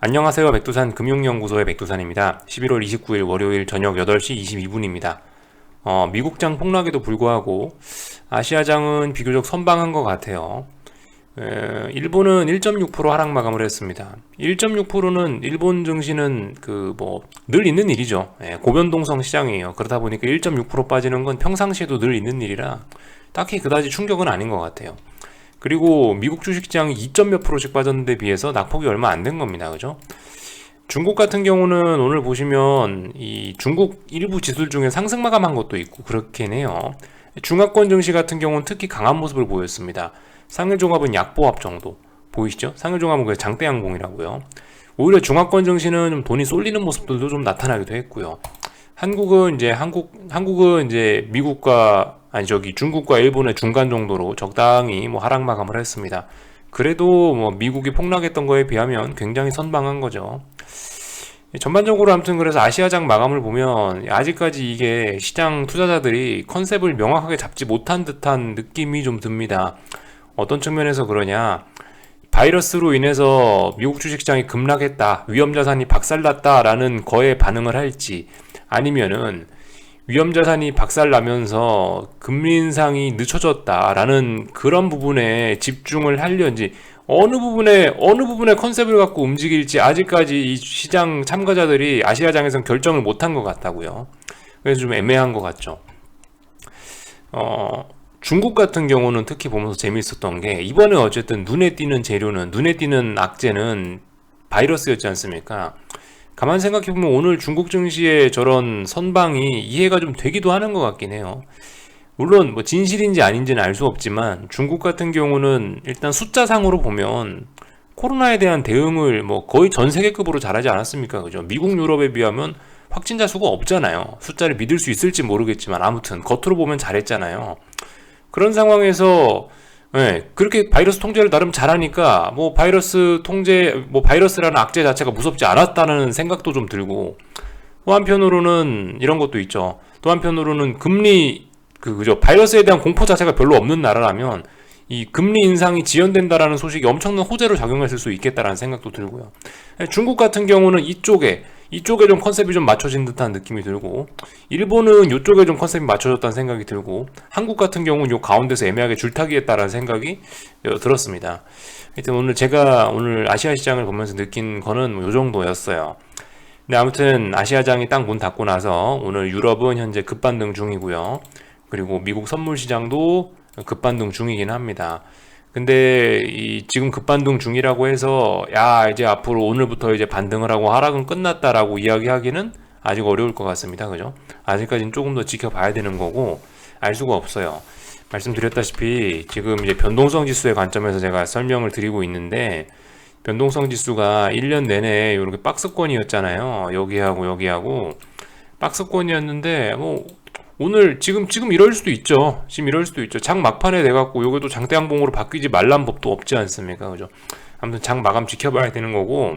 안녕하세요. 백두산 금융연구소의 백두산입니다. 11월 29일 월요일 저녁 8시 22분입니다. 미국장 폭락에도 불구하고 아시아장은 비교적 선방한 것 같아요. 일본은 1.6% 하락 마감을 했습니다. 1.6%는 일본 증시는 늘 있는 일이죠. 고변동성 시장이에요. 그러다 보니까 1.6% 빠지는 건 평상시에도 늘 있는 일이라 딱히 그다지 충격은 아닌 것 같아요. 그리고 미국 주식시장이 2점 몇 프로씩 빠졌는데 비해서 낙폭이 얼마 안 된 겁니다. 그죠? 중국 같은 경우는 오늘 보시면 이 중국 일부 지수들 중에 상승 마감한 것도 있고 그렇긴 해요. 중화권 증시 같은 경우는 특히 강한 모습을 보였습니다. 상해종합은 약보합 정도 보이시죠? 상해종합은 그 장대양봉이라고요. 오히려 중화권 증시는 좀 돈이 쏠리는 모습들도 좀 나타나기도 했고요. 한국은 이제 중국과 일본의 중간 정도로 적당히 하락 마감을 했습니다. 그래도 미국이 폭락했던 거에 비하면 굉장히 선방한 거죠. 전반적으로 아무튼 그래서 아시아장 마감을 보면 아직까지 이게 시장 투자자들이 컨셉을 명확하게 잡지 못한 듯한 느낌이 좀 듭니다. 어떤 측면에서 그러냐? 바이러스로 인해서 미국 주식시장이 급락했다, 위험자산이 박살났다라는 거에 반응을 할지, 아니면은 위험자산이 박살나면서 금리 인상이 늦춰졌다라는 그런 부분에 집중을 하려는지, 어느 부분에 컨셉을 갖고 움직일지 아직까지 이 시장 참가자들이 아시아장에선 결정을 못한 것 같다고요. 그래서 좀 애매한 것 같죠. 중국 같은 경우는 특히 보면서 재미있었던 게, 이번에 어쨌든 눈에 띄는 악재는 바이러스였지 않습니까? 가만 생각해보면 오늘 중국 증시의 저런 선방이 이해가 좀 되기도 하는 것 같긴 해요. 물론 진실인지 아닌지는 알 수 없지만 중국 같은 경우는 일단 숫자상으로 보면 코로나에 대한 대응을 거의 전 세계급으로 잘하지 않았습니까? 그죠? 미국, 유럽에 비하면 확진자 수가 없잖아요. 숫자를 믿을 수 있을지 모르겠지만 아무튼 겉으로 보면 잘했잖아요. 그런 상황에서 그렇게 바이러스 통제를 나름 잘하니까 바이러스라는 악재 자체가 무섭지 않았다는 생각도 좀 들고, 또 한편으로는 이런 것도 있죠. 또 한편으로는 바이러스에 대한 공포 자체가 별로 없는 나라라면 이 금리 인상이 지연된다라는 소식이 엄청난 호재로 작용했을 수 있겠다라는 생각도 들고요. 중국 같은 경우는 이쪽에 좀 컨셉이 좀 맞춰진 듯한 느낌이 들고, 일본은 이쪽에 좀 컨셉이 맞춰졌다는 생각이 들고, 한국 같은 경우는 요 가운데서 애매하게 줄타기 했다라는 생각이 들었습니다. 하여튼 제가 오늘 아시아 시장을 보면서 느낀 거는 요 정도였어요. 근데 아무튼 아시아장이 딱 문 닫고 나서 오늘 유럽은 현재 급반등 중이고요. 그리고 미국 선물 시장도 급반등 중이긴 합니다. 근데 지금 급반등 중이라고 해서 이제 앞으로 오늘부터 이제 반등을 하고 하락은 끝났다라고 이야기하기는 아직 어려울 것 같습니다. 그죠? 아직까지는 조금 더 지켜봐야 되는 거고 알 수가 없어요. 말씀드렸다시피 지금 이제 변동성 지수의 관점에서 제가 설명을 드리고 있는데, 변동성 지수가 1년 내내 이렇게 박스권이었잖아요. 여기하고 박스권이었는데 오늘 지금 이럴 수도 있죠. 장 막판에 돼갖고 요게 또 장대양봉으로 바뀌지 말란 법도 없지 않습니까? 그죠? 아무튼 장 마감 지켜봐야 되는 거고,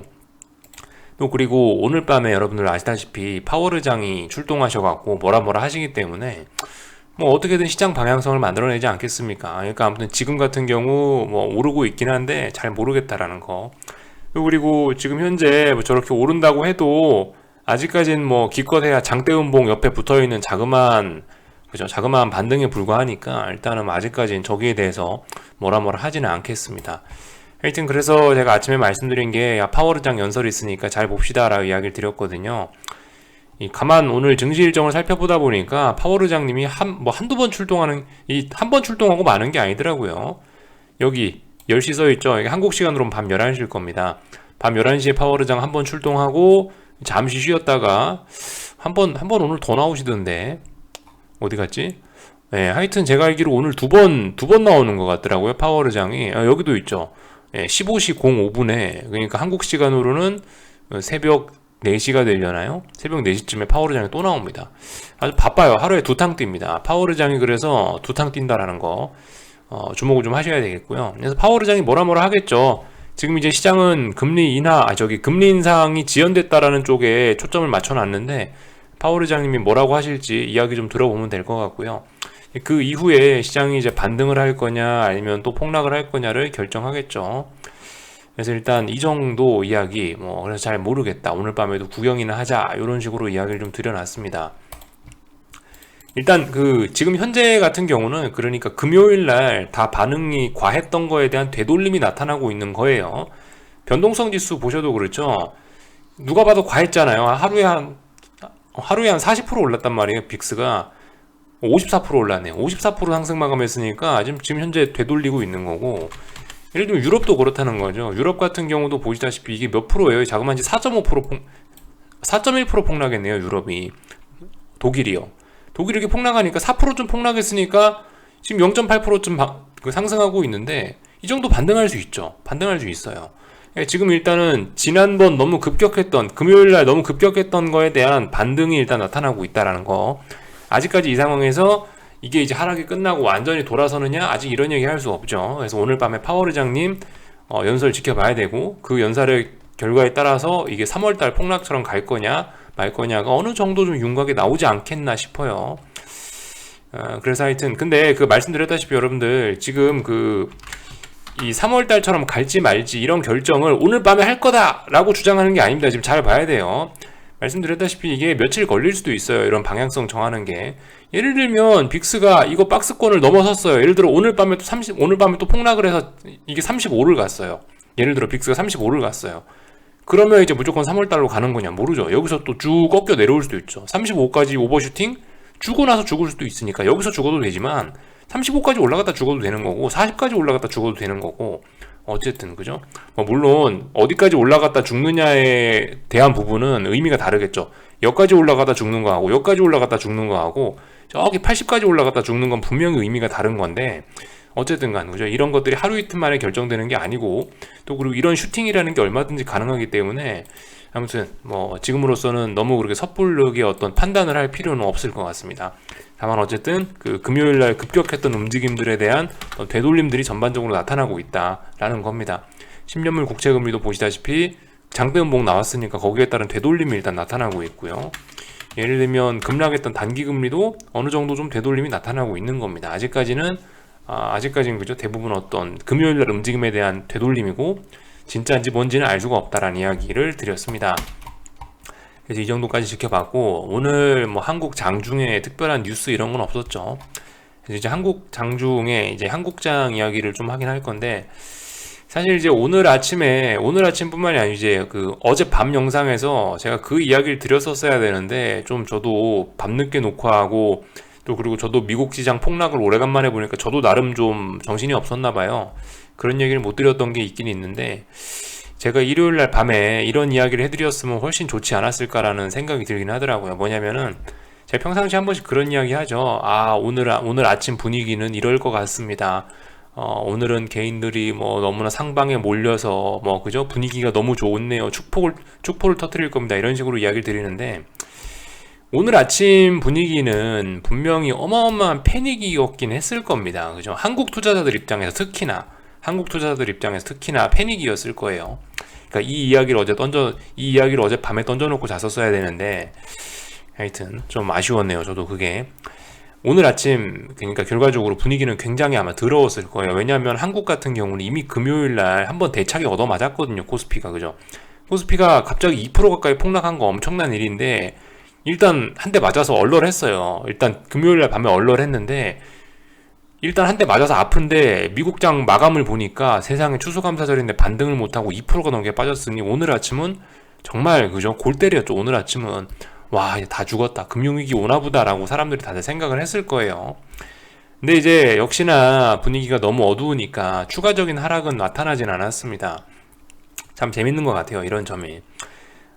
또 그리고 오늘 밤에 여러분들 아시다시피 파월의장이 출동하셔갖고 뭐라 하시기 때문에 어떻게든 시장 방향성을 만들어내지 않겠습니까? 그러니까 아무튼 지금 같은 경우 오르고 있긴 한데 잘 모르겠다라는 거. 그리고 지금 현재 저렇게 오른다고 해도 아직까지는 기껏해야 장대음봉 옆에 붙어있는 자그마한 반등에 불과하니까 일단은 아직까지는 저기에 대해서 뭐라 하지는 않겠습니다. 하여튼 그래서 제가 아침에 말씀드린 게 파월의장 연설이 있으니까 잘 봅시다 라고 이야기를 드렸거든요. 가만 오늘 증시 일정을 살펴보다 보니까 파월의장님이 한두 번 한 번 출동하고 마는 게 아니더라고요. 여기 10시 써있죠. 이게 한국 시간으로는 밤 11시일 겁니다. 밤 11시에 파월의장 한 번 출동하고 잠시 쉬었다가 한 번 오늘 더 나오시던데 어디 갔지? 하여튼 제가 알기로 오늘 두 번 나오는 것 같더라고요. 파월의장이 여기도 있죠. 15시 05분에, 그러니까 한국 시간으로는 새벽 4시가 되려나요? 새벽 4시쯤에 파월의장이 또 나옵니다. 아주 바빠요. 하루에 2탕 뜁니다. 파월의장이 그래서 2탕 뛴다라는 거 주목을 좀 하셔야 되겠고요. 그래서 파월의장이 뭐라 하겠죠. 지금 이제 시장은 금리 인상이 지연됐다라는 쪽에 초점을 맞춰놨는데 파월의장님이 뭐라고 하실지 이야기 좀 들어보면 될 것 같고요. 그 이후에 시장이 이제 반등을 할 거냐 아니면 또 폭락을 할 거냐를 결정하겠죠. 그래서 일단 이 정도 이야기, 그래서 잘 모르겠다, 오늘 밤에도 구경이나 하자, 이런 식으로 이야기를 좀 드려놨습니다. 일단 지금 현재 같은 경우는 그러니까 금요일 날 다 반응이 과했던 거에 대한 되돌림이 나타나고 있는 거예요. 변동성 지수 보셔도 그렇죠. 누가 봐도 과했잖아요. 하루에 한 40% 올랐단 말이에요. 빅스가 54% 올랐네요. 54% 상승 마감했으니까 지금 현재 되돌리고 있는 거고, 예를 들면 유럽도 그렇다는 거죠. 유럽 같은 경우도 보시다시피 이게 몇 프로예요? 자그마치 4.5% 4.1% 폭락했네요. 유럽이. 독일이요. 독일이 이렇게 폭락하니까 4%좀 폭락했으니까 지금 0.8%좀 상승하고 있는데, 이 정도 반등할 수 있죠. 반등할 수 있어요. 지금 일단은 지난번 너무 급격했던, 금요일날 너무 급격했던 거에 대한 반등이 일단 나타나고 있다라는 거. 아직까지 이 상황에서 이게 이제 하락이 끝나고 완전히 돌아서느냐, 아직 이런 얘기 할 수 없죠. 그래서 오늘 밤에 파월의장님 연설 지켜봐야 되고, 그 연설의 결과에 따라서 이게 3월달 폭락처럼 갈 거냐 말 거냐가 어느 정도 좀 윤곽에 나오지 않겠나 싶어요. 그래서 하여튼 근데 말씀드렸다시피 여러분들, 지금 이 3월달처럼 갈지 말지 이런 결정을 오늘 밤에 할 거다 라고 주장하는 게 아닙니다. 지금 잘 봐야 돼요. 말씀드렸다시피 이게 며칠 걸릴 수도 있어요. 이런 방향성 정하는 게. 예를 들면 빅스가 이거 박스권을 넘어섰어요. 예를 들어 오늘 밤에 또 폭락을 해서 이게 35를 갔어요. 예를 들어 빅스가 35를 갔어요. 그러면 이제 무조건 3월달로 가는 거냐? 모르죠. 여기서 또 쭉 꺾여 내려올 수도 있죠. 35까지 오버슈팅 주고 나서 죽을 수도 있으니까 여기서 죽어도 되지만, 35까지 올라갔다 죽어도 되는 거고, 40까지 올라갔다 죽어도 되는 거고, 어쨌든 그죠? 물론 어디까지 올라갔다 죽느냐에 대한 부분은 의미가 다르겠죠. 여기까지 올라갔다 죽는 거하고 여기까지 올라갔다 죽는 거하고 저기 80까지 올라갔다 죽는 건 분명히 의미가 다른 건데, 어쨌든 간 그죠? 이런 것들이 하루 이틀 만에 결정되는 게 아니고, 또 그리고 이런 슈팅이라는 게 얼마든지 가능하기 때문에, 아무튼 지금으로서는 너무 그렇게 섣부르게 어떤 판단을 할 필요는 없을 것 같습니다. 다만 어쨌든 금요일날 급격했던 움직임들에 대한 되돌림들이 전반적으로 나타나고 있다라는 겁니다. 10년물 국채금리도 보시다시피 장대음봉 나왔으니까 거기에 따른 되돌림이 일단 나타나고 있고요. 예를 들면 급락했던 단기금리도 어느 정도 좀 되돌림이 나타나고 있는 겁니다. 아직까지는 그죠? 대부분 어떤 금요일날 움직임에 대한 되돌림이고, 진짜인지 뭔지는 알 수가 없다라는 이야기를 드렸습니다. 그래서 이 정도까지 지켜봤고, 오늘 한국 장중에 특별한 뉴스 이런 건 없었죠. 그래서 이제 한국 장중에 이제 한국장 이야기를 좀 하긴 할 건데, 사실 이제 오늘 아침뿐만이 아니고 이제 어제 밤 영상에서 제가 그 이야기를 드렸었어야 되는데, 좀 저도 밤늦게 녹화하고, 또 그리고 저도 미국 시장 폭락을 오래간만에 보니까 저도 나름 좀 정신이 없었나 봐요. 그런 얘기를 못 드렸던 게 있긴 있는데, 제가 일요일날 밤에 이런 이야기를 해드렸으면 훨씬 좋지 않았을까라는 생각이 들긴 하더라고요. 뭐냐면은 제가 평상시 한 번씩 그런 이야기 하죠. 오늘 아침 분위기는 이럴 것 같습니다. 오늘은 개인들이 너무나 상방에 몰려서 그죠? 분위기가 너무 좋네요. 축포를 터뜨릴 겁니다. 이런 식으로 이야기를 드리는데, 오늘 아침 분위기는 분명히 어마어마한 패닉이었긴 했을 겁니다. 그죠? 한국 투자자들 입장에서 특히나 패닉이었을 거예요. 그러니까 이 이야기를 어제 밤에 던져놓고 잤었어야 되는데, 하여튼 좀 아쉬웠네요. 저도 그게. 오늘 아침 그러니까 결과적으로 분위기는 굉장히 아마 더러웠을 거예요. 왜냐하면 한국 같은 경우는 이미 금요일날 한번 대차게 얻어맞았거든요. 코스피가. 그죠? 코스피가 갑자기 2% 가까이 폭락한 거 엄청난 일인데, 일단 한 대 맞아서 얼얼했어요. 일단 금요일날 밤에 얼얼했는데, 일단 한 대 맞아서 아픈데 미국장 마감을 보니까 세상에 추수감사절인데 반등을 못하고 2%가 넘게 빠졌으니, 오늘 아침은 정말 그죠? 골 때렸죠. 오늘 아침은 와, 다 죽었다, 금융위기 오나보다라고 사람들이 다들 생각을 했을 거예요. 근데 이제 역시나 분위기가 너무 어두우니까 추가적인 하락은 나타나진 않았습니다. 참 재밌는 것 같아요, 이런 점이.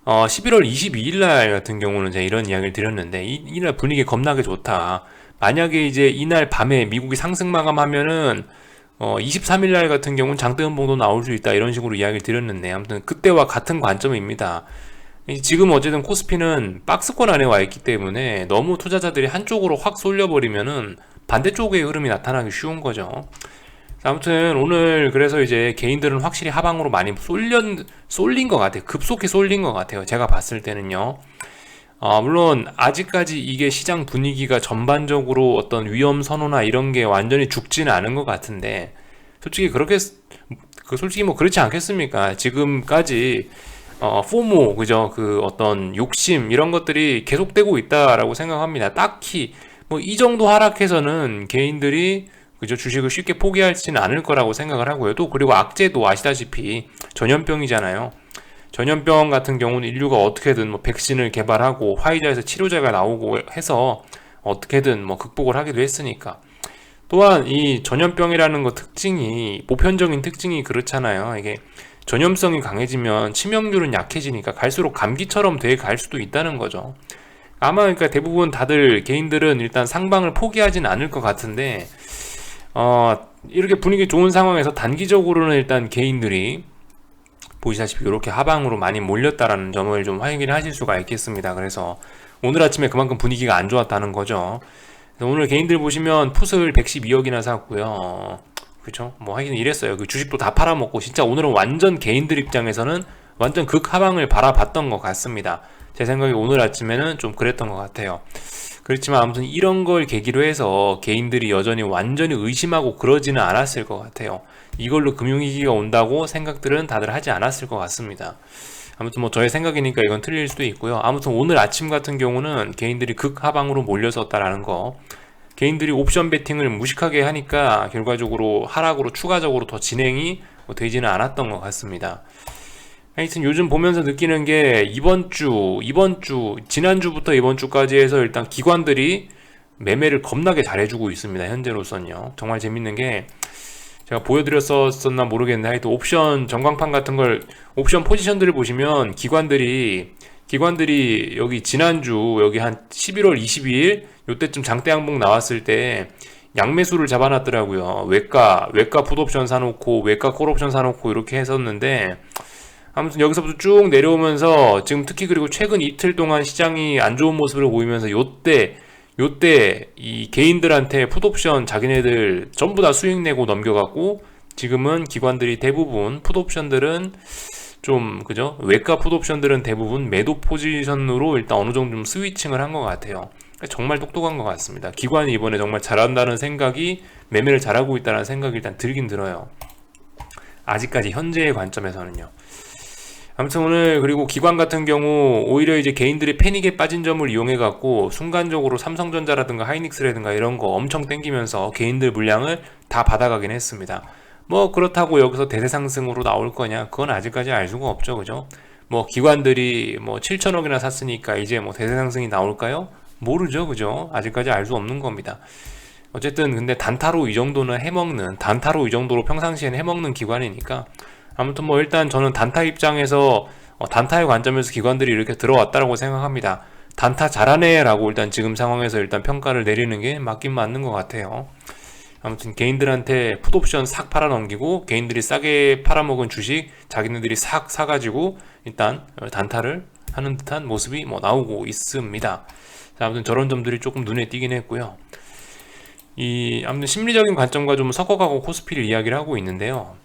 11월 22일 날 같은 경우는 제가 이런 이야기를 드렸는데, 이날 분위기 겁나게 좋다. 만약에 이제 이날 밤에 미국이 상승 마감하면은 23일 날 같은 경우는 장대음봉도 나올 수 있다, 이런 식으로 이야기를 드렸는데, 아무튼 그때와 같은 관점입니다. 지금 어쨌든 코스피는 박스권 안에 와 있기 때문에 너무 투자자들이 한쪽으로 확 쏠려버리면은 반대쪽의 흐름이 나타나기 쉬운 거죠. 아무튼 오늘 그래서 이제 개인들은 확실히 하방으로 많이 쏠린 것 같아요. 급속히 쏠린 것 같아요. 제가 봤을 때는요. 물론 아직까지 이게 시장 분위기가 전반적으로 어떤 위험 선호나 이런 게 완전히 죽지는 않은 것 같은데, 솔직히 그 솔직히 뭐 그렇지 않겠습니까? 지금까지 포모, 그죠? 그 어떤 욕심 이런 것들이 계속되고 있다라고 생각합니다. 딱히 뭐 이 정도 하락해서는 개인들이 그죠? 주식을 쉽게 포기하지는 않을 거라고 생각을 하고요. 또 그리고 악재도 아시다시피 전염병이잖아요. 전염병 같은 경우는 인류가 어떻게든 뭐 백신을 개발하고 화이자에서 치료제가 나오고 해서 어떻게든 뭐 극복을 하기도 했으니까. 또한 이 전염병이라는 거 특징이 보편적인 특징이 그렇잖아요. 이게 전염성이 강해지면 치명률은 약해지니까 갈수록 감기처럼 돼 갈 수도 있다는 거죠. 아마 그러니까 대부분 다들 개인들은 일단 상방을 포기하진 않을 것 같은데 이렇게 분위기 좋은 상황에서 단기적으로는 일단 개인들이 보시다시피 이렇게 하방으로 많이 몰렸다라는 점을 좀 확인을 하실 수가 있겠습니다. 그래서 오늘 아침에 그만큼 분위기가 안 좋았다는 거죠. 오늘 개인들 보시면 풋을 112억이나 샀고요. 그쵸? 뭐 하긴 이랬어요. 그 주식도 다 팔아먹고 진짜 오늘은 완전 개인들 입장에서는 완전 극하방을 바라봤던 것 같습니다. 제 생각에 오늘 아침에는 좀 그랬던 것 같아요. 그렇지만 아무튼 이런 걸 계기로 해서 개인들이 여전히 완전히 의심하고 그러지는 않았을 것 같아요. 이걸로 금융위기가 온다고 생각들은 다들 하지 않았을 것 같습니다. 아무튼 뭐 저의 생각이니까 이건 틀릴 수도 있고요. 아무튼 오늘 아침 같은 경우는 개인들이 극하방으로 몰려섰다라는 거, 개인들이 옵션 베팅을 무식하게 하니까 결과적으로 하락으로 추가적으로 더 진행이 되지는 않았던 것 같습니다. 하여튼 요즘 보면서 느끼는 게 지난주부터 이번 주까지 해서 일단 기관들이 매매를 겁나게 잘해주고 있습니다. 현재로선요. 정말 재밌는 게 제가 보여드렸었나 모르겠는데 하여튼 옵션 전광판 같은 걸 옵션 포지션들을 보시면 기관들이 여기 지난주 여기 한 11월 22일 요때쯤 장대 항목 나왔을 때 양매수를 잡아놨더라고요. 외가 풋옵션 사놓고 외가 콜옵션 사놓고 이렇게 했었는데 아무튼 여기서부터 쭉 내려오면서 지금 특히 그리고 최근 이틀 동안 시장이 안 좋은 모습을 보이면서 요때 이 개인들한테 풋옵션 자기네들 전부 다 수익 내고 넘겨갖고 지금은 기관들이 대부분 풋옵션들은 좀 그죠? 외가 풋옵션들은 대부분 매도 포지션으로 일단 어느 정도 좀 스위칭을 한 것 같아요. 정말 똑똑한 것 같습니다. 기관이 이번에 정말 잘한다는 생각이 매매를 잘하고 있다는 생각이 일단 들긴 들어요. 아직까지 현재의 관점에서는요. 아무튼 오늘 그리고 기관 같은 경우 오히려 이제 개인들이 패닉에 빠진 점을 이용해 갖고 순간적으로 삼성전자라든가 하이닉스라든가 이런 거 엄청 땡기면서 개인들 물량을 다 받아가긴 했습니다. 뭐 그렇다고 여기서 대세 상승으로 나올 거냐? 그건 아직까지 알 수가 없죠, 그죠? 뭐 기관들이 뭐 7천억이나 샀으니까 이제 뭐 대세 상승이 나올까요? 모르죠, 그죠? 아직까지 알 수 없는 겁니다. 어쨌든 근데 단타로 이 정도로 평상시에는 해먹는 기관이니까 아무튼 뭐 일단 저는 단타 입장에서 단타의 관점에서 기관들이 이렇게 들어왔다고 생각합니다. 단타 잘하네 라고 일단 지금 상황에서 일단 평가를 내리는 게 맞긴 맞는 것 같아요. 아무튼 개인들한테 풋옵션 싹 팔아넘기고 개인들이 싸게 팔아먹은 주식 자기네들이 싹 사가지고 일단 단타를 하는 듯한 모습이 뭐 나오고 있습니다. 자, 아무튼 저런 점들이 조금 눈에 띄긴 했고요. 아무튼 심리적인 관점과 좀 섞어가고 코스피를 이야기를 하고 있는데요.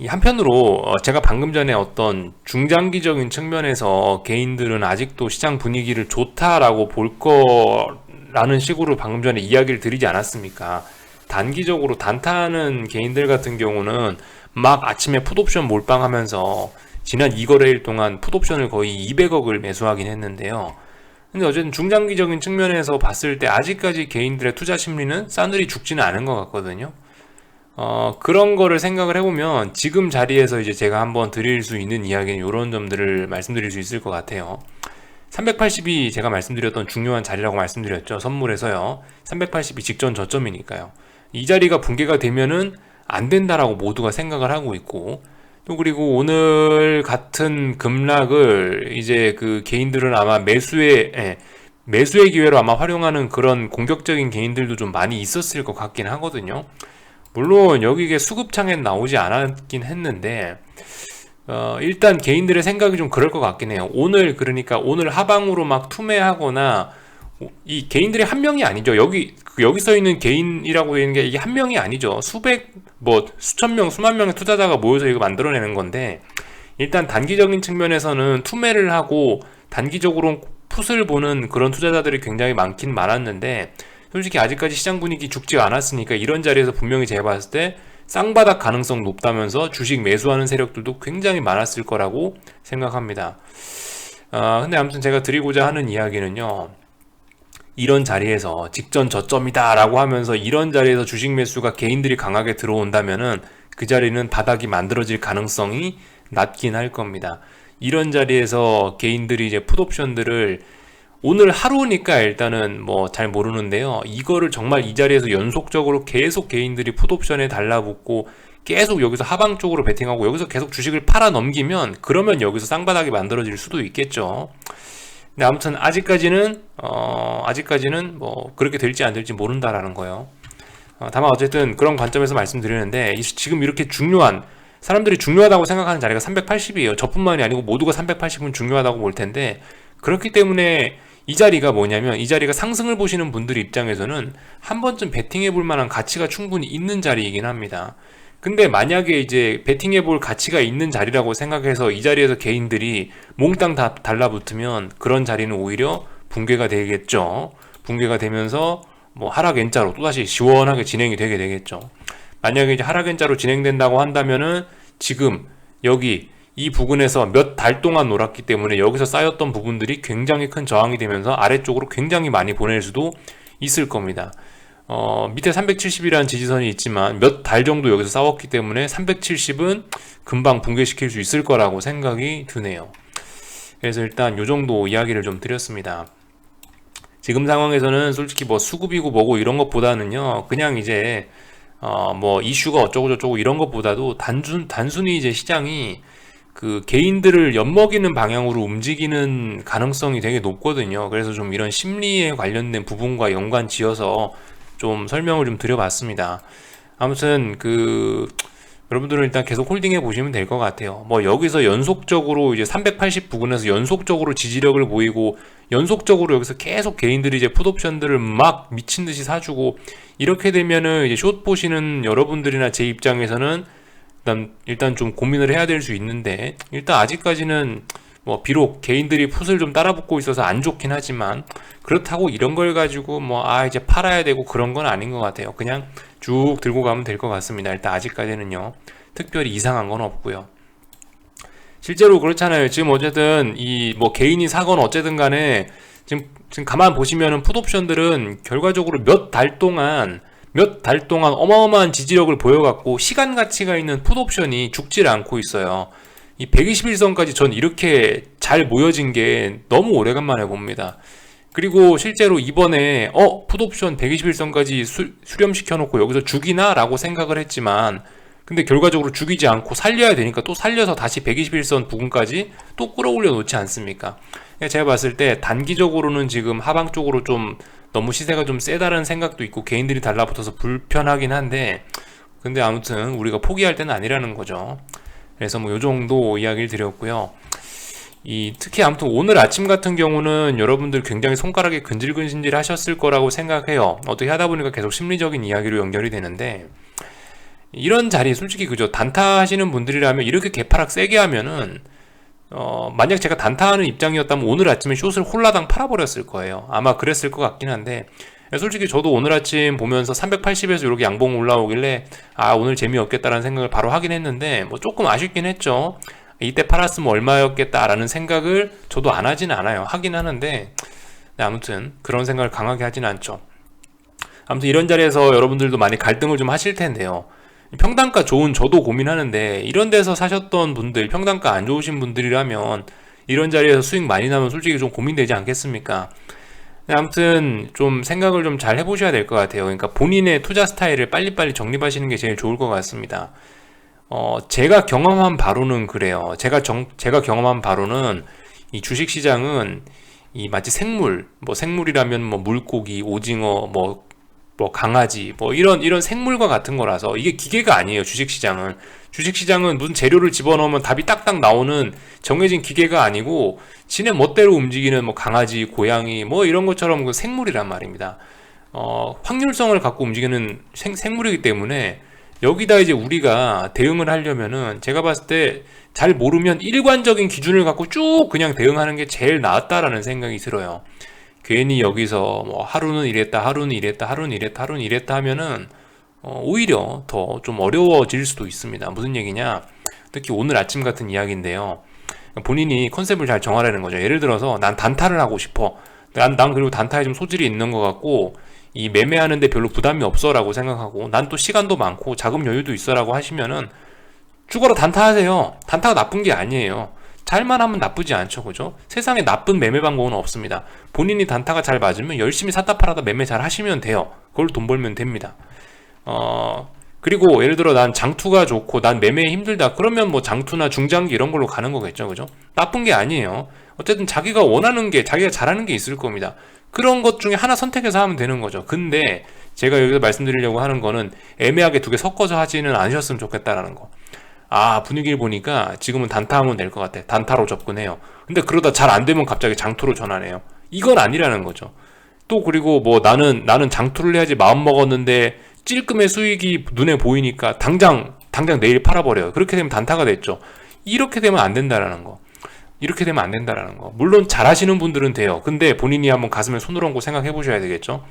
한편으로 제가 방금 전에 어떤 중장기적인 측면에서 개인들은 아직도 시장 분위기를 좋다라고 볼 거라는 식으로 방금 전에 이야기를 드리지 않았습니까? 단기적으로 단타하는 개인들 같은 경우는 막 아침에 풋옵션 몰빵하면서 지난 2거래일 동안 풋옵션을 거의 200억을 매수하긴 했는데요. 근데 어쨌든 중장기적인 측면에서 봤을 때 아직까지 개인들의 투자 심리는 싸늘히 죽지는 않은 것 같거든요. 그런 거를 생각을 해보면 지금 자리에서 이제 제가 한번 드릴 수 있는 이야기는 이런 점들을 말씀드릴 수 있을 것 같아요. 380이 제가 말씀드렸던 중요한 자리라고 말씀드렸죠. 선물에서요. 380이 직전 저점이니까요. 이 자리가 붕괴가 되면은 안 된다라고 모두가 생각을 하고 있고 또 그리고 오늘 같은 급락을 이제 그 개인들은 아마 매수의 기회로 아마 활용하는 그런 공격적인 개인들도 좀 많이 있었을 것 같긴 하거든요. 물론 여기에 수급창엔 나오지 않았긴 했는데 일단 개인들의 생각이 좀 그럴 것 같긴 해요. 그러니까 오늘 하방으로 막 투매하거나 이 개인들이 한 명이 아니죠. 여기 써 있는 개인이라고 되어 있는 게 이게 한 명이 아니죠. 수천 명, 수만 명의 투자자가 모여서 이거 만들어내는 건데 일단 단기적인 측면에서는 투매를 하고 단기적으로 풋을 보는 그런 투자자들이 굉장히 많긴 많았는데 솔직히 아직까지 시장 분위기 죽지 않았으니까 이런 자리에서 분명히 제가 봤을 때 쌍바닥 가능성 높다면서 주식 매수하는 세력들도 굉장히 많았을 거라고 생각합니다. 근데 아무튼 제가 드리고자 하는 이야기는요, 이런 자리에서 직전 저점이다 라고 하면서 이런 자리에서 주식 매수가 개인들이 강하게 들어온다면은 그 자리는 바닥이 만들어질 가능성이 낮긴 할 겁니다. 이런 자리에서 개인들이 이제 풋옵션들을 오늘 하루니까 일단은 뭐 잘 모르는데요, 이거를 정말 이 자리에서 연속적으로 계속 개인들이 풋옵션에 달라붙고 계속 여기서 하방 쪽으로 베팅하고 여기서 계속 주식을 팔아 넘기면 그러면 여기서 쌍바닥이 만들어질 수도 있겠죠. 근데 아무튼 아직까지는 뭐 그렇게 될지 안 될지 모른다라는 거예요. 다만 어쨌든 그런 관점에서 말씀드리는데, 지금 이렇게 중요한, 사람들이 중요하다고 생각하는 자리가 380이에요. 저뿐만이 아니고 모두가 380은 중요하다고 볼 텐데, 그렇기 때문에 이 자리가 뭐냐면, 이 자리가 상승을 보시는 분들 입장에서는 한 번쯤 베팅해 볼 만한 가치가 충분히 있는 자리이긴 합니다. 근데 만약에 이제 베팅해 볼 가치가 있는 자리라고 생각해서 이 자리에서 개인들이 몽땅 다 달라붙으면 그런 자리는 오히려 붕괴가 되겠죠. 붕괴가 되면서 뭐 하락 N자로 또다시 시원하게 진행이 되게 되겠죠. 만약에 이제 하락 N자로 진행된다고 한다면은 지금 여기 이 부근에서 몇 달 동안 놀았기 때문에 여기서 쌓였던 부분들이 굉장히 큰 저항이 되면서 아래쪽으로 굉장히 많이 보낼 수도 있을 겁니다. 밑에 370이라는 지지선이 있지만 몇 달 정도 여기서 싸웠기 때문에 370은 금방 붕괴시킬 수 있을 거라고 생각이 드네요. 그래서 일단 요 정도 이야기를 좀 드렸습니다. 지금 상황에서는 솔직히 뭐 수급이고 뭐고 이런 것보다는요, 그냥 이제 뭐 이슈가 어쩌고저쩌고 이런 것보다도 단순히 이제 시장이 그 개인들을 엿먹이는 방향으로 움직이는 가능성이 되게 높거든요. 그래서 좀 이런 심리에 관련된 부분과 연관 지어서 좀 설명을 좀 드려봤습니다. 아무튼 여러분들은 일단 계속 홀딩해 보시면 될 것 같아요. 뭐 여기서 연속적으로 이제 380 부근에서 연속적으로 지지력을 보이고 연속적으로 여기서 계속 개인들이 이제 풋옵션들을 막 미친 듯이 사주고 이렇게 되면은 이제 숏 보시는 여러분들이나 제 입장에서는 일단 좀 고민을 해야 될 수 있는데, 일단 아직까지는 뭐 비록 개인들이 풋을 좀 따라붙고 있어서 안 좋긴 하지만 그렇다고 이런 걸 가지고 뭐 이제 팔아야 되고 그런 건 아닌 것 같아요. 그냥 쭉 들고 가면 될 것 같습니다. 일단 아직까지는요, 특별히 이상한 건 없고요. 실제로 그렇잖아요. 지금 어쨌든 이 뭐 개인이 사건 어쨌든 간에 지금 가만 보시면은 풋옵션들은 결과적으로 몇 달 동안 어마어마한 지지력을 보여갖고 시간 가치가 있는 풋옵션이 죽질 않고 있어요. 이 121선까지 전 이렇게 잘 모여진 게 너무 오래간만에 봅니다. 그리고 실제로 이번에 풋옵션 121선까지 수렴시켜 놓고 여기서 죽이나? 라고 생각을 했지만, 근데 결과적으로 죽이지 않고 살려야 되니까 또 살려서 다시 121선 부근까지 또 끌어올려 놓지 않습니까? 제가 봤을 때 단기적으로는 지금 하방 쪽으로 좀 너무 시세가 좀 세다는 생각도 있고 개인들이 달라붙어서 불편하긴 한데, 근데 아무튼 우리가 포기할 때는 아니라는 거죠. 그래서 뭐 요 정도 이야기를 드렸고요. 특히 아무튼 오늘 아침 같은 경우는 여러분들 굉장히 손가락이 근질근질 하셨을 거라고 생각해요. 어떻게 하다 보니까 계속 심리적인 이야기로 연결이 되는데, 이런 자리 솔직히 그죠, 단타 하시는 분들이라면 이렇게 개파락 세게 하면은 만약 제가 단타하는 입장이었다면 오늘 아침에 숏을 홀라당 팔아버렸을 거예요. 아마 그랬을 것 같긴 한데, 솔직히 저도 오늘 아침 보면서 380에서 이렇게 양봉 올라오길래 오늘 재미없겠다라는 생각을 바로 하긴 했는데, 뭐 조금 아쉽긴 했죠. 이때 팔았으면 얼마였겠다라는 생각을 저도 안 하진 않아요. 하긴 하는데, 아무튼 그런 생각을 강하게 하진 않죠. 아무튼 이런 자리에서 여러분들도 많이 갈등을 좀 하실 텐데요. 평단가 좋은 저도 고민하는데, 이런 데서 사셨던 분들, 평단가 안 좋으신 분들이라면 이런 자리에서 수익 많이 나면 솔직히 좀 고민되지 않겠습니까? 아무튼 좀 생각을 좀 잘 해보셔야 될 것 같아요. 그러니까 본인의 투자 스타일을 빨리빨리 정립하시는 게 제일 좋을 것 같습니다. 제가 경험한 바로는 그래요. 제가 경험한 바로는 이 주식시장은 마치 생물이라면 뭐 물고기, 오징어, 뭐 강아지, 이런 생물과 같은 거라서 이게 기계가 아니에요. 주식시장은 무슨 재료를 집어넣으면 답이 딱딱 나오는 정해진 기계가 아니고 지네 멋대로 움직이는 뭐 강아지, 고양이 이런 것처럼 그 생물이란 말입니다. 확률성을 갖고 움직이는 생물이기 때문에 여기다 이제 우리가 대응을 하려면은 제가 봤을 때 잘 모르면 일관적인 기준을 갖고 쭉 그냥 대응하는 게 제일 낫다라는 생각이 들어요. 괜히 여기서 뭐 하루는 이랬다 하면은 오히려 더 좀 어려워질 수도 있습니다. 무슨 얘기냐? 특히 오늘 아침 같은 이야기인데요. 본인이 컨셉을 잘 정하라는 거죠. 예를 들어서 난 단타를 하고 싶어. 난 그리고 단타에 좀 소질이 있는 것 같고 이 매매하는데 별로 부담이 없어 라고 생각하고 난 또 시간도 많고 자금 여유도 있어 라고 하시면은 죽어라 단타 하세요. 단타가 나쁜 게 아니에요. 잘만 하면 나쁘지 않죠. 그죠? 세상에 나쁜 매매 방법은 없습니다. 본인이 단타가 잘 맞으면 열심히 샀다 팔아다 매매 잘 하시면 돼요. 그걸 돈 벌면 됩니다. 그리고 예를 들어 난 장투가 좋고 난 매매에 힘들다. 그러면 뭐 장투나 중장기 이런 걸로 가는 거겠죠. 그죠? 나쁜 게 아니에요. 어쨌든 자기가 원하는 게, 자기가 잘하는 게 있을 겁니다. 그런 것 중에 하나 선택해서 하면 되는 거죠. 근데 제가 여기서 말씀드리려고 하는 거는 애매하게 두 개 섞어서 하지는 않으셨으면 좋겠다라는 거. 분위기를 보니까 지금은 단타하면 될 것 같아. 단타로 접근해요. 근데 그러다 잘 안 되면 갑자기 장투로 전환해요. 이건 아니라는 거죠. 또 그리고 뭐 나는 장투를 해야지 마음 먹었는데 찔끔의 수익이 눈에 보이니까 당장 내일 팔아버려요. 그렇게 되면 단타가 됐죠. 이렇게 되면 안 된다라는 거. 이렇게 되면 안 된다라는 거. 물론 잘하시는 분들은 돼요. 근데 본인이 한번 가슴에 손을 얹고 생각해 보셔야 되겠죠.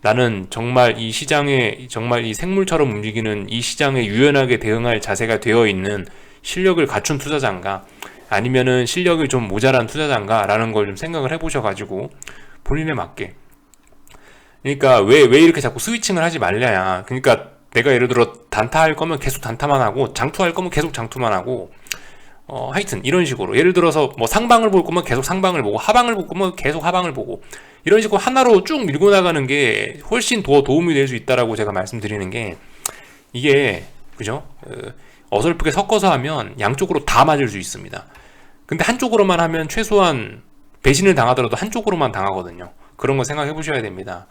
나는 정말 이 시장에 정말 이 생물처럼 움직이는 이 시장에 유연하게 대응할 자세가 되어 있는 실력을 갖춘 투자자인가 아니면은 실력이 좀 모자란 투자자인가 라는 걸 좀 생각을 해보셔가지고 본인에 맞게, 그러니까 왜 이렇게 자꾸 스위칭을 하지 말랴야. 그러니까 내가 예를 들어 단타 할 거면 계속 단타만 하고 장투 할 거면 계속 장투만 하고 하여튼 이런 식으로 예를 들어서 뭐 상방을 볼 거면 계속 상방을 보고 하방을 볼 거면 계속 하방을 보고 이런 식으로 하나로 쭉 밀고 나가는 게 훨씬 더 도움이 될 수 있다라고 제가 말씀드리는 게, 이게 그죠? 어설프게 섞어서 하면 양쪽으로 다 맞을 수 있습니다. 근데 한쪽으로만 하면 최소한 배신을 당하더라도 한쪽으로만 당하거든요. 그런 거 생각해 보셔야 됩니다.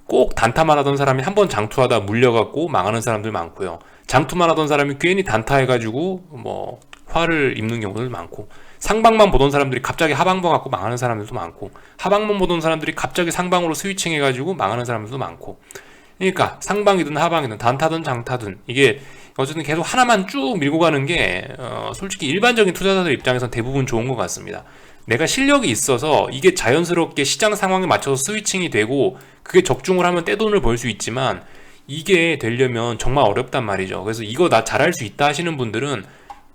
꼭 단타만 하던 사람이 한번 장투하다 물려갖고 망하는 사람들 많고요. 장투만 하던 사람이 괜히 단타해가지고 뭐 화를 입는 경우들 많고, 상방만 보던 사람들이 갑자기 하방 봐갖고 망하는 사람들도 많고, 하방만 보던 사람들이 갑자기 상방으로 스위칭 해가지고 망하는 사람들도 많고. 그러니까 상방이든 하방이든 단타든 장타든 이게 어쨌든 계속 하나만 쭉 밀고 가는 게 솔직히 일반적인 투자자들 입장에선 대부분 좋은 것 같습니다. 내가 실력이 있어서 이게 자연스럽게 시장 상황에 맞춰서 스위칭이 되고 그게 적중을 하면 떼돈을 벌 수 있지만 이게 되려면 정말 어렵단 말이죠. 그래서 이거 나 잘할 수 있다 하시는 분들은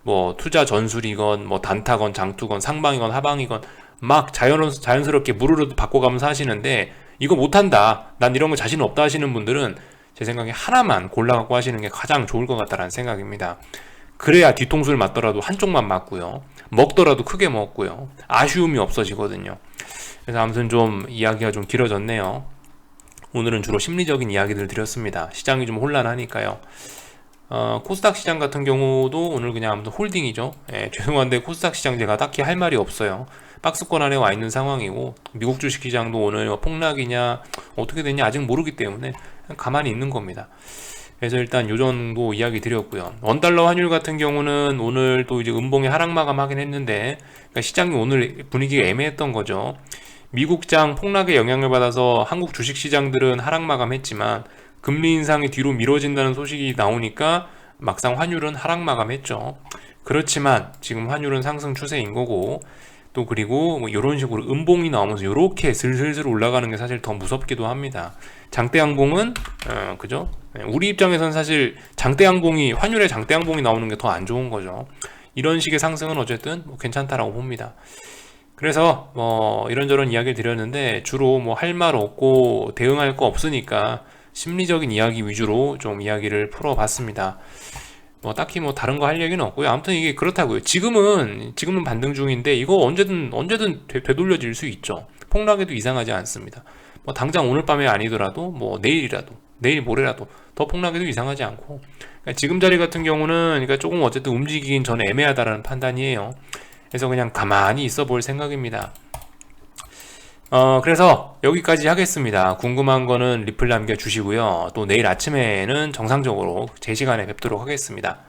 뭐 투자 전술이건 뭐 단타건 장투건 상방이건 하방이건 막 자연스럽게 무르르 바꿔가면서 하시는데, 이거 못한다, 난 이런 거 자신 없다 하시는 분들은 제 생각에 하나만 골라갖고 하시는 게 가장 좋을 것 같다는 생각입니다. 그래야 뒤통수를 맞더라도 한쪽만 맞고요, 먹더라도 크게 먹고요, 아쉬움이 없어지거든요. 그래서 아무튼 좀 이야기가 좀 길어졌네요. 오늘은 주로 심리적인 이야기들 드렸습니다. 시장이 좀 혼란하니까요. 코스닥 시장 같은 경우도 오늘 그냥 아무튼 홀딩이죠. 죄송한데 코스닥 시장 제가 딱히 할 말이 없어요. 박스권 안에 와 있는 상황이고, 미국 주식 시장도 오늘 폭락이냐 어떻게 되냐 아직 모르기 때문에 그냥 가만히 있는 겁니다. 그래서 일단 요 정도 이야기 드렸고요. 원달러 환율 같은 경우는 오늘 또 이제 음봉에 하락 마감하긴 했는데, 그러니까 시장이 오늘 분위기가 애매했던 거죠. 미국장 폭락의 영향을 받아서 한국 주식 시장들은 하락 마감했지만 금리 인상이 뒤로 미뤄진다는 소식이 나오니까 막상 환율은 하락 마감했죠. 그렇지만 지금 환율은 상승 추세인 거고, 또 그리고 뭐 이런 식으로 음봉이 나오면서 이렇게 슬슬슬 올라가는 게 사실 더 무섭기도 합니다. 장대양봉은 그죠? 우리 입장에서는 사실 환율에 장대양봉이 나오는 게 더 안 좋은 거죠. 이런 식의 상승은 어쨌든 뭐 괜찮다라고 봅니다. 그래서 뭐 이런저런 이야기를 드렸는데 주로 뭐 할 말 없고 대응할 거 없으니까 심리적인 이야기 위주로 좀 이야기를 풀어봤습니다. 뭐 딱히 뭐 다른 거 할 얘기는 없고요. 아무튼 이게 그렇다고요. 지금은 반등 중인데 이거 언제든 되돌려질 수 있죠. 폭락해도 이상하지 않습니다. 뭐 당장 오늘 밤에 아니더라도 뭐 내일 모레라도 더 폭락해도 이상하지 않고, 그러니까 지금 자리 같은 경우는 그러니까 조금 어쨌든 움직이긴 전에 애매하다라는 판단이에요. 그래서 그냥 가만히 있어 볼 생각입니다. 그래서 여기까지 하겠습니다. 궁금한 거는 리플 남겨주시고요. 또 내일 아침에는 정상적으로 제 시간에 뵙도록 하겠습니다.